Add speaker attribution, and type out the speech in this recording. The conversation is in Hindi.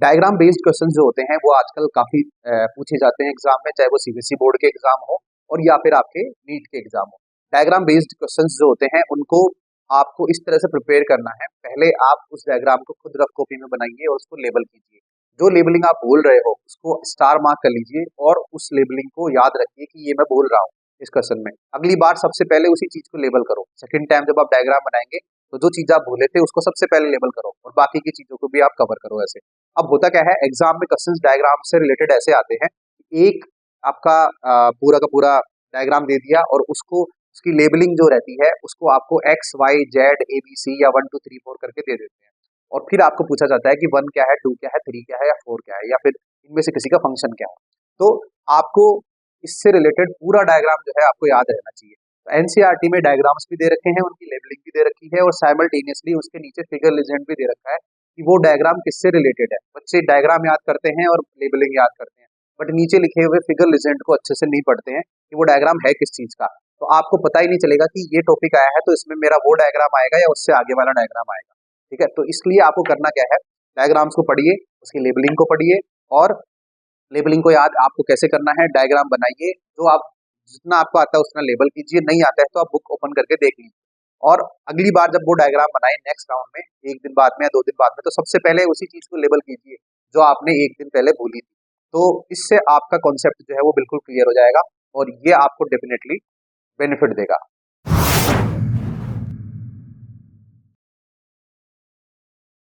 Speaker 1: डायग्राम बेस्ड क्वेश्चन जो होते हैं वो आजकल काफी पूछे जाते हैं एग्जाम में, चाहे वो सीबीएसई बोर्ड के एग्जाम हो और या फिर आपके नीट के एग्जाम हो। डायग्राम बेस्ड क्वेश्चंस जो होते हैं उनको आपको इस तरह से प्रिपेयर करना है। पहले आप उस डायग्राम को खुद रफ कॉपी में बनाइए और उसको लेबल कीजिए। जो लेबलिंग आप बोल रहे हो उसको स्टार मार्क कर लीजिए और उस लेबलिंग को याद रखिए कि ये मैं बोल रहा हूँ इस क्वेश्चन में। अगली बार सबसे पहले उसी चीज को लेबल करो। सेकंड टाइम जब आप डायग्राम बनाएंगे तो जो चीज आप भूले थे उसको सबसे पहले लेबल करो और बाकी की चीजों को भी आप कवर करो ऐसे। अब होता क्या है, एग्जाम में क्वेश्चंस डायग्राम से रिलेटेड ऐसे आते हैं कि एक आपका पूरा का पूरा डायग्राम दे दिया और उसको उसकी लेबलिंग जो रहती है उसको आपको X Y Z A B C या 1 2 3 4 करके दे देते हैं। और फिर आपको पूछा जाता है कि 1 क्या है, 2 क्या है, 3 क्या है या 4 क्या है, या फिर इनमें से किसी का फंक्शन क्या है। तो आपको इससे रिलेटेड पूरा डायग्राम जो है आपको याद रहना चाहिए। तो एनसीईआरटी में डायग्राम्स भी दे रखे हैं, उनकी लेबलिंग भी दे रखी है और साइमल्टेनियसली उसके नीचे फिगर लेजेंड भी दे रखा है कि वो डायग्राम किससे रिलेटेड है। बच्चे डायग्राम याद करते हैं और लेबलिंग याद करते हैं, बट नीचे लिखे हुए फिगर लेजेंड को अच्छे से नहीं पढ़ते हैं कि वो डायग्राम है किस चीज का। तो आपको पता ही नहीं चलेगा कि ये टॉपिक आया है तो इसमें मेरा वो डायग्राम आएगा या उससे आगे वाला डायग्राम आएगा। ठीक है, तो इसलिए आपको करना क्या है, डायग्राम्स को पढ़िए, उसकी लेबलिंग को पढ़िए और लेबलिंग को याद आपको कैसे करना है, डायग्राम बनाइए। जो आप जितना आपको आता है उतना लेबल कीजिए, नहीं आता है तो आप बुक ओपन करके देख लीजिए। और अगली बार जब वो डायग्राम बनाए नेक्स्ट राउंड में, 1 दिन बाद में या 2 दिन बाद में, तो सबसे पहले उसी चीज को लेबल कीजिए जो आपने 1 दिन पहले भूली थी। तो इससे आपका कॉन्सेप्ट जो है वो बिल्कुल क्लियर हो जाएगा और ये आपको डेफिनेटली बेनिफिट देगा।